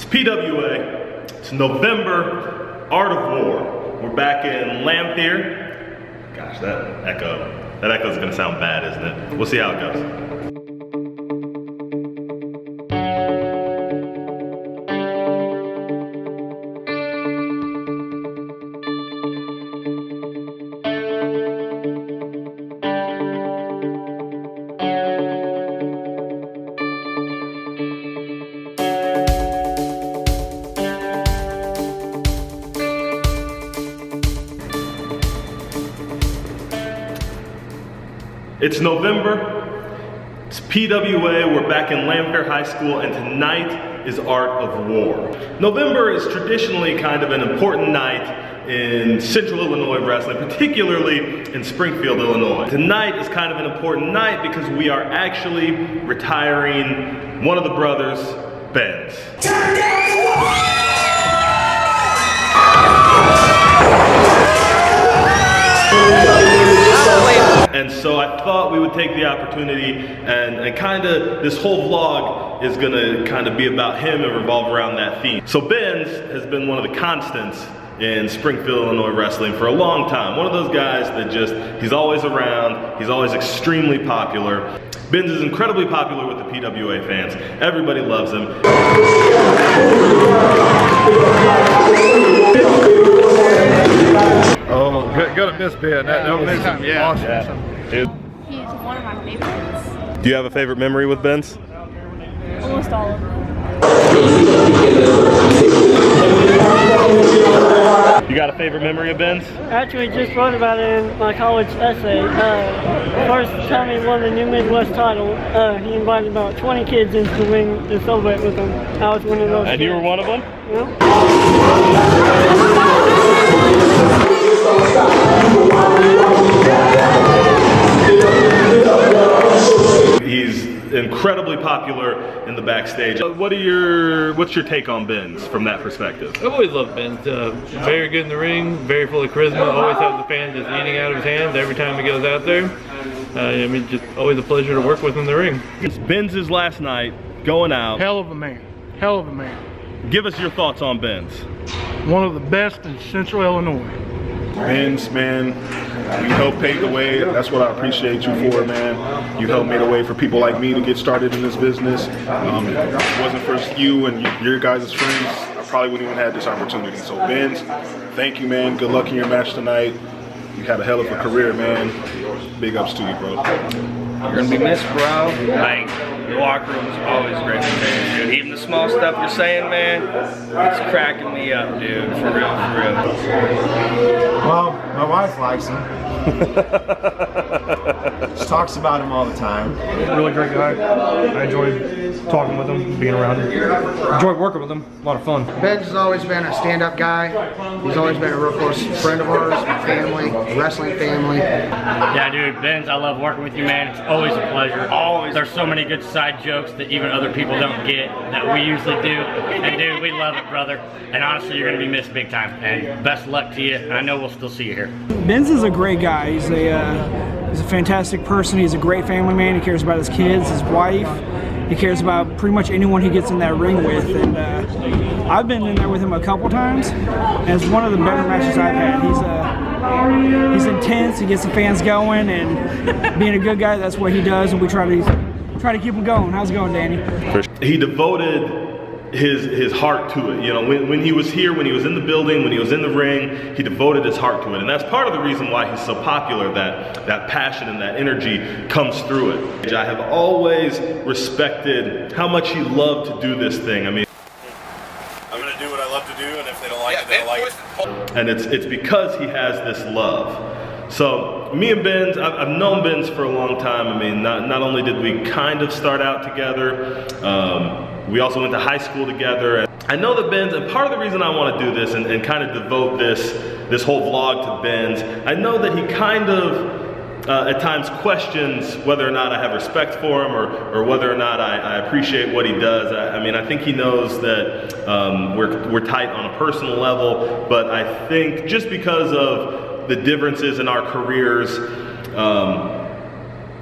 It's PWA, it's November, Art of War. We're back in Lampier. Gosh, that echo's gonna sound bad, isn't it? We'll see how it goes. It's November, it's PWA, we're back in Lampier High School, and tonight is Art of War. November is traditionally kind of an important night in Central Illinois wrestling, particularly in Springfield, Illinois. Tonight is kind of an important night because we are actually retiring one of the brothers, Benz. Turn down the wall! And so I thought we would take the opportunity and kind of, this whole vlog is gonna kind of be about him and revolve around that theme. So Benz has been one of the constants in Springfield, Illinois wrestling for a long time. One of those guys that just, he's always around, he's always extremely popular. Benz is incredibly popular with the PWA fans. Everybody loves him. Oh, good at this bit. That makes him awesome. Yeah. Dude. He's one of my favorites. Do you have a favorite memory with Benz? Almost all of them. You got a favorite memory of Benz? Actually, just wrote about it in my college essay. First time he won the New Midwest title, he invited about 20 kids into the ring to celebrate with him. I was one of those. And you were one of them? He's incredibly popular in the backstage. What's your take on Benz from that perspective? I've always loved Benz. Very good in the ring, very full of charisma, always has the fans just eating out of his hands every time he goes out there. I mean, just always a pleasure to work with in the ring. It's Benz's last night, going out. Hell of a man. Hell of a man. Give us your thoughts on Benz. One of the best in Central Illinois. Benz, man, you helped pave the way. That's what I appreciate you for, man. You helped make the way for people like me to get started in this business. If it wasn't for you and your guys' friends, I probably wouldn't even have this opportunity. So Benz, thank you, man. Good luck in your match tonight. You had a hell of a career, man. Big ups to you, bro. You're gonna be missed, bro. Like, your locker room is always great for fans, dude. Even the small stuff you're saying, man, it's cracking me up, dude. For real, for real. Well, my wife likes him. She talks about him all the time. Really great guy. I enjoyed talking with him, being around him. Enjoyed working with him. A lot of fun. Ben's has always been a stand-up guy. He's always been a real close friend of ours, family, wrestling family. Yeah, dude, Benz, I love working with you, man. It's always a pleasure. Always. There's so many good side jokes that even other people don't get that we usually do. And dude, we love it, brother. And honestly, you're gonna be missed big time. And best of luck to you. I know we'll still see you here. Benz is a great guy. He's a fantastic person. He's a great family man. He cares about his kids, his wife. He cares about pretty much anyone he gets in that ring with. And I've been in there with him a couple times, and it's one of the better matches I've had. He's intense. He gets the fans going, and being a good guy, that's what he does. And we try to keep him going. How's it going, Danny? He devoted his heart to it. You know, when he was here, when he was in the building, when he was in the ring, he devoted his heart to it. And that's part of the reason why he's so popular, that passion and that energy comes through it. I have always respected how much he loved to do this thing. I mean, I'm gonna do what I love to do, and if they don't like it, they don't like it. And it's because he has this love. So me and Benz, I've known Benz for a long time. I mean, not only did we kind of start out together, we also went to high school together. I know that Benz, and part of the reason I want to do this and kind of devote this whole vlog to Benz, I know that he kind of at times questions whether or not I have respect for him or whether or not I appreciate what he does. I mean, I think he knows that we're tight on a personal level, but I think just because of the differences in our careers,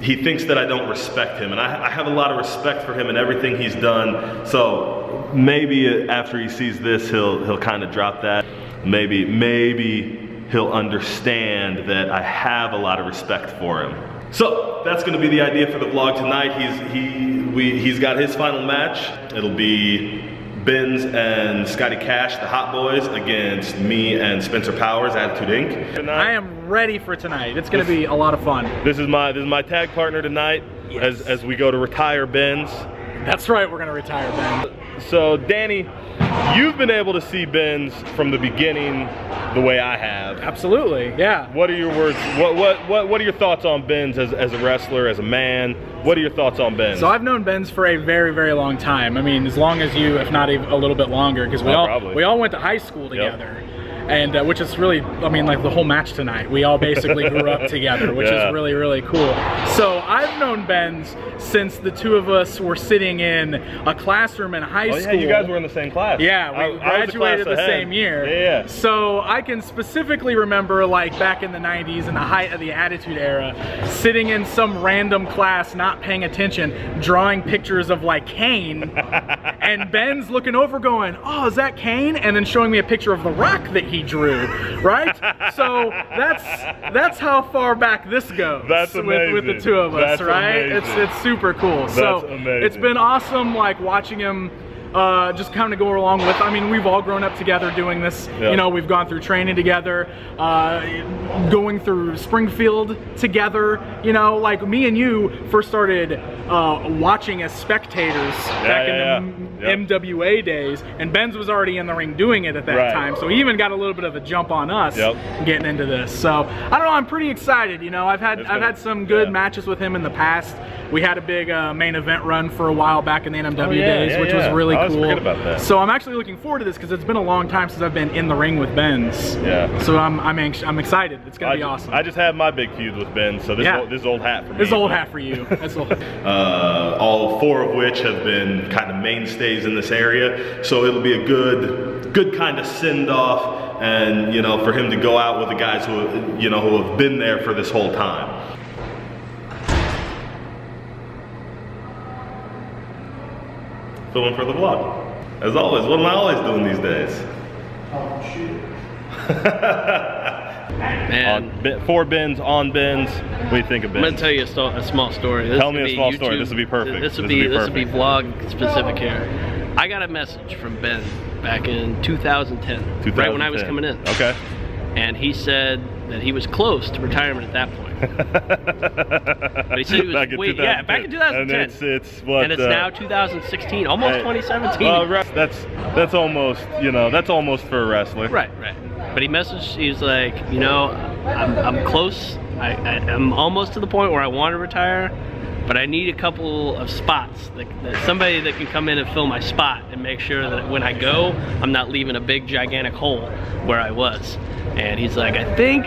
he thinks that I don't respect him, and I have a lot of respect for him and everything he's done. So maybe after he sees this, he'll kind of drop that. Maybe he'll understand that I have a lot of respect for him. So that's going to be the idea for the vlog tonight. He's got his final match. It'll be Benz and Scotty Cash, the Hot Boys, against me and Spencer Powers, Attitude Inc. I am ready for tonight. It's going to be a lot of fun. This is my tag partner tonight. Yes. as we go to retire Benz. That's right, we're going to retire Benz. So Danny, you've been able to see Benz from the beginning the way I have. Absolutely, yeah. What are your words? What are your thoughts on Benz as a wrestler, as a man? What are your thoughts on Benz? So I've known Benz for a very, very long time. I mean, as long as you, if not even a little bit longer, because we all went to high school together. Yep. And which is really, I mean, like the whole match tonight, we all basically grew up together, which is really, really cool. So I've known Benz since the two of us were sitting in a classroom in high school. Yeah, you guys were in the same class. Yeah, we graduated the same year. Yeah. So I can specifically remember, like back in the 90s, in the height of the Attitude Era, sitting in some random class, not paying attention, drawing pictures of like Kane, and Benz looking over going, "Oh, is that Kane?" And then showing me a picture of The Rock that he drew, right? So that's how far back this goes. That's amazing. With the two of us, that's right? Amazing. It's super cool. That's amazing. It's been awesome, like watching him just kind of go along with. I mean, we've all grown up together doing this. Yep. You know, we've gone through training together, going through Springfield together. You know, like me and you first started watching as spectators back in the MWA days, and Benz was already in the ring doing it at that time. So he even got a little bit of a jump on us getting into this. So I don't know, I'm pretty excited. You know, I've had some good matches with him in the past. We had a big main event run for a while back in the NMW days, which was really cool. Forget about that. So I'm actually looking forward to this because it's been a long time since I've been in the ring with Benz. Yeah. So I'm excited. It's gonna be awesome. I just had my big feud with Benz, so this is old hat for me. This is old hat for you. That's old. All four of which have been kind of mainstays in this area, so it'll be a good kind of send off, and you know, for him to go out with the guys who have been there for this whole time. Filming for the vlog. As always, what am I always doing these days? Oh, shit. Man. For Benz, on Benz. What do you think of Benz? I'm going to tell you a small story. Tell me a small story. This would be perfect. This would be vlog specific here. I got a message from Ben back in 2010. Right when I was coming in. Okay. And he said that he was close to retirement at that point. But he said he was back in 2010. And it's what? And it's now 2016, almost 2017. That's almost, that's almost for a wrestler. Right. But he messaged, he's like, I'm close. I'm almost to the point where I want to retire, but I need a couple of spots, somebody that can come in and fill my spot and make sure that when I go, I'm not leaving a big gigantic hole where I was. And he's like, I think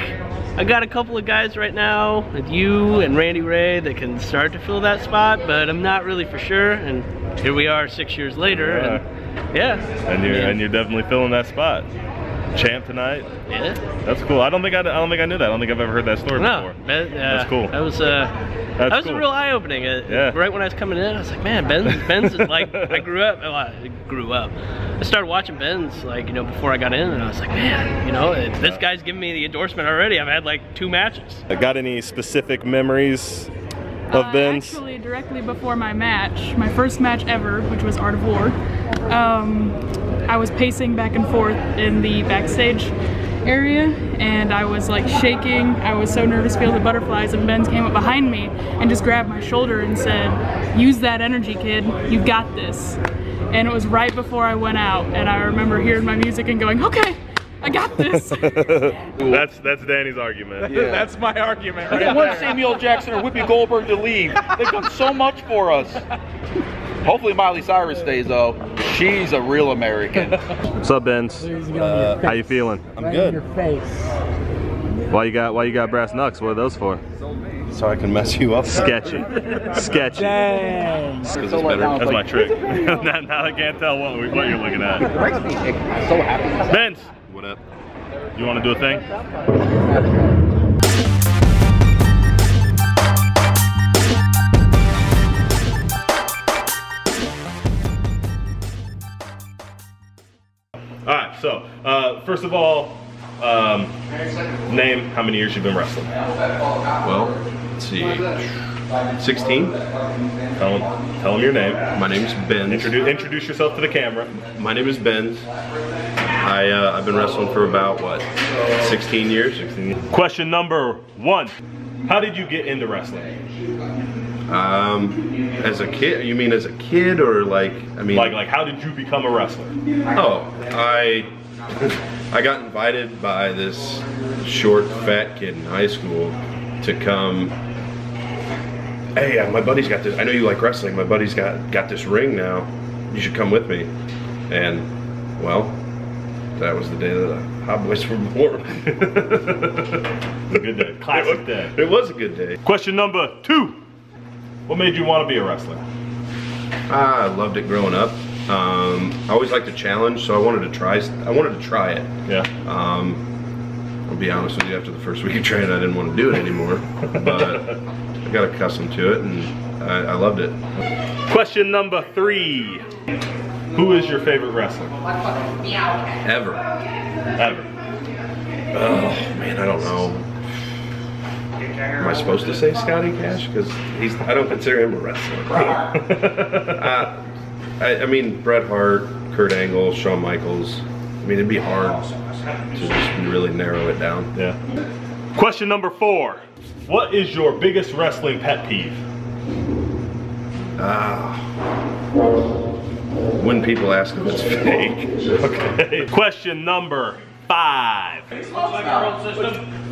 I got a couple of guys right now with you and Randy Ray that can start to fill that spot, but I'm not really for sure. And here we are 6 years later, and you're definitely filling that spot. Champ tonight. Yeah. That's cool. I don't think I knew that. I don't think I've ever heard that story before. That's cool. That was a real eye-opening. Right when I was coming in, I was like, man, Ben's is like, I grew up. I started watching Ben's before I got in, and I was like, man, this guy's giving me the endorsement already. I've had like 2 matches. Got any specific memories of Ben's? Actually, directly before my match, my first match ever, which was Art of War, I was pacing back and forth in the backstage area, and I was like shaking. I was so nervous, feeling the butterflies, and Benz came up behind me and just grabbed my shoulder and said, "Use that energy, kid. You got this." And it was right before I went out, and I remember hearing my music and going, "Okay, I got this." That's Danny's argument. Yeah. That's my argument. I don't want Samuel Jackson or Whoopi Goldberg to leave. They've done so much for us. Hopefully Miley Cyrus stays though. She's a real American. What's up, Benz? How you feeling? I'm good. Your face. Why you got brass knucks? What are those for? So I can mess you up. Sketchy. Dang. That's my trick. Now I can't tell what you're looking at. It makes me so happy. Benz. What up? You want to do a thing? All right, so first of all, name how many years you've been wrestling. Well, let's see, 16. Tell them your name. My name's Ben. Introduce yourself to the camera. My name is Ben. I've been wrestling for about, what, 16 years? 16 years. Question number 1. How did you get into wrestling? As a kid, you mean as a kid or like, I mean... Like how did you become a wrestler? Oh, I got invited by this short, fat kid in high school to come, hey, my buddy's got this, I know you like wrestling, my buddy's got this ring now, you should come with me. And, well, that was the day that the Hot Boys were born. It was a good day. Classic day. It was a good day. Question number 2. What made you want to be a wrestler? I loved it growing up. I always liked a challenge, so I wanted to try it. Yeah. I'll be honest with you, after the first week of training, I didn't want to do it anymore. But I got accustomed to it, and I loved it. Question number 3. Who is your favorite wrestler? Ever. Oh, man, I don't know. Am I supposed to say Scotty Cash? Because I don't consider him a wrestler. I mean, Bret Hart, Kurt Angle, Shawn Michaels. I mean, it'd be hard to just really narrow it down. Yeah. Question number 4. What is your biggest wrestling pet peeve? When people ask if it's fake. Okay. Question number 5.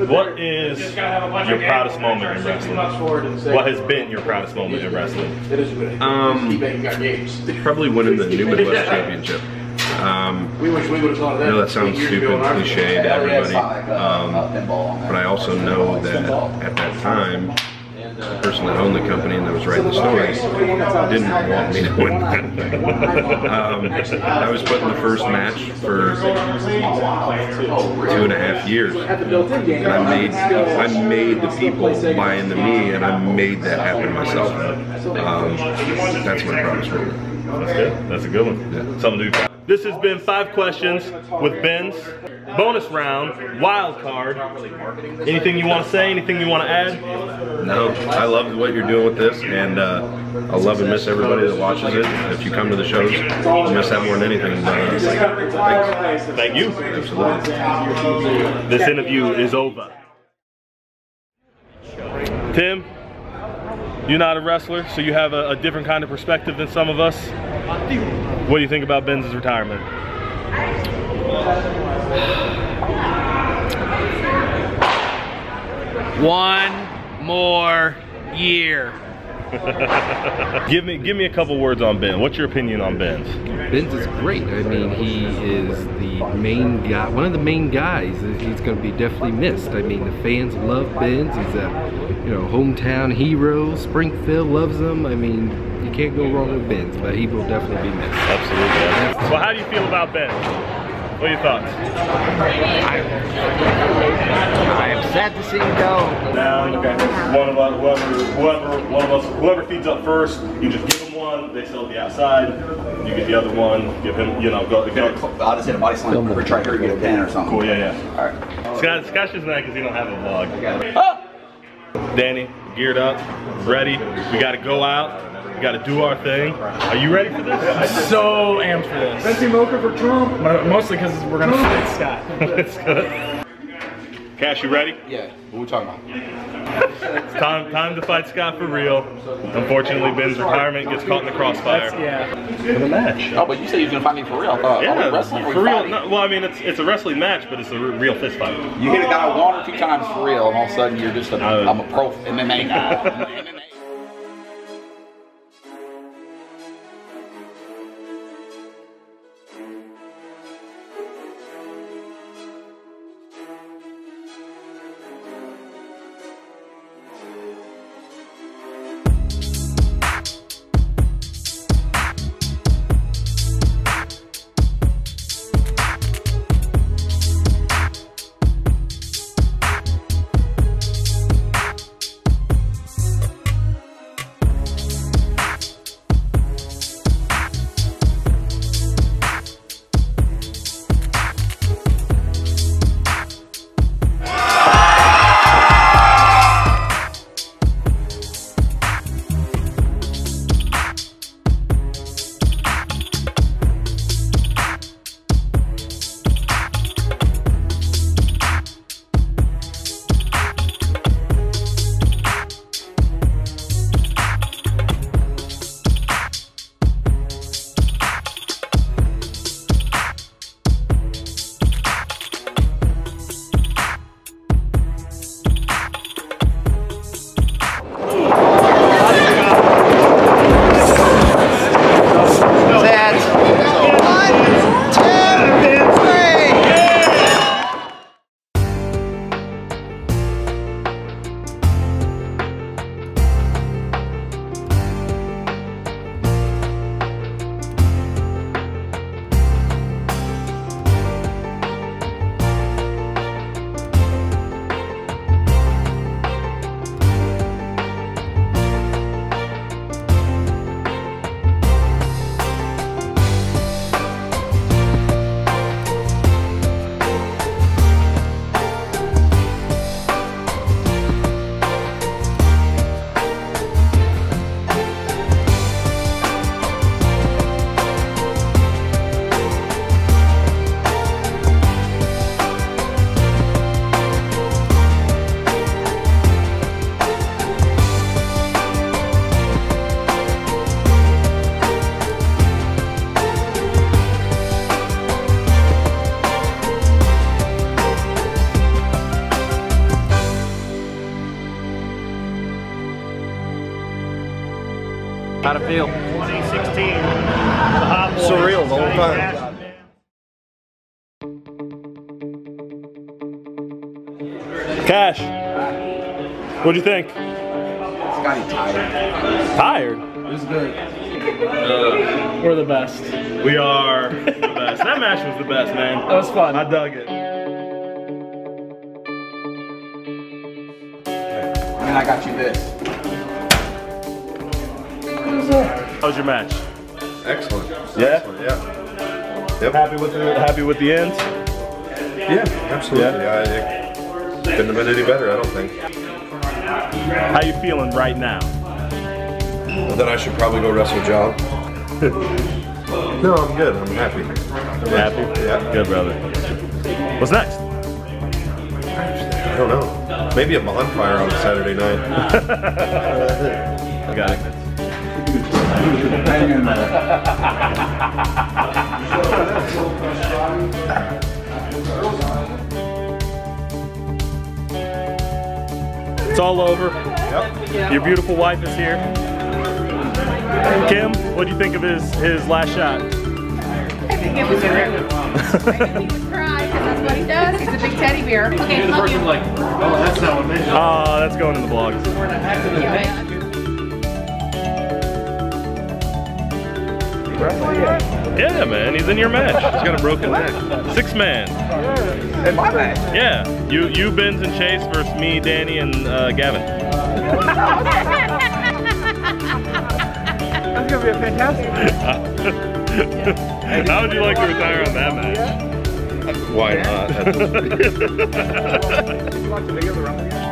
What is your proudest moment in wrestling? What has been your proudest moment in wrestling? Probably winning the New Midwest Championship. I know that sounds stupid, cliche to everybody, but I also know that at that time, the person that owned the company and that was writing the stories didn't want me to win that. I was put in the first match for 2.5 years. And I made the people buy into me, and I made that happen myself. That's my proudest moment. That's good. That's a good one. Yeah. Something to do. This has been 5 questions with Ben's bonus round, wild card. Anything you want to say? Anything you want to add? No, I love what you're doing with this, and I love and miss everybody that watches it. If you come to the shows, I'll miss that more than anything. Thank you. Absolutely. This interview is over. Tim, you're not a wrestler, so you have a different kind of perspective than some of us. What do you think about Ben's retirement? One more year. Give me a couple words on Ben. What's your opinion on Ben's? Ben's is great. I mean, he is the main guy, one of the main guys. He's going to be definitely missed. I mean, the fans love Ben's. He's a, hometown hero. Springfield loves him. I mean, you can't go wrong with Ben's, but he will definitely be missed. Absolutely. So how do you feel about Ben? What are your thoughts? I am sad to see him go. Now, whoever feeds up first, you just give them one. They still at the outside. You get the other one. Give him, go. I'll just hit a body slam. Or try to get a pen or something. Cool. Yeah. All right. Scott's just mad because he don't have a vlog. Danny, geared up, ready. We got to go out. We got to do our thing. Are you ready for this? So amped for this. Fancy mocha for Trump? Mostly because we're gonna fight Scott. That's good. Cash, you ready? Yeah. What are we talking about? It's time to fight Scott for real. Unfortunately, Ben's retirement gets caught in the crossfire. For the match. Oh, but you said you was gonna fight me for real. I thought, yeah, wrestling for real. No, well, I mean, it's a wrestling match, but it's a real fist fight. You hit a guy 1 or 2 times for real, and all of a sudden you're just I'm a pro MMA guy. How'd it feel? 2016. Surreal the whole time. Cash, what'd you think? Scotty tired. Tired? It was good. We're the best. We are the best. That match was the best, man. That was fun. I dug it. And I got you this. How was your match? Excellent. Yeah? Excellent, yeah. Yep. Happy with the ends? Yeah, absolutely. Yeah. Couldn't have been any better, I don't think. How you feeling right now? Well, then I should probably go wrestle John. No, I'm good. I'm happy. Happy? Yeah. Good, brother. What's next? I don't know. Maybe a bonfire on Saturday night. I got it. It's all over. Yep. Your beautiful wife is here. Kim, what do you think of his last shot? I think it was great. I think he would cry because that's what he does. He's a big teddy bear. Okay, love you. Like, oh, that's not what mentioned. Oh, that's going in the blogs. Yeah, man, he's in your match. He's got a broken neck. 6-man. In my match? Yeah, you, Benz, and Chase versus me, Danny, and Gavin. That's gonna be a fantastic. How would you like to retire on that match? Why not? You watch the video of the run again?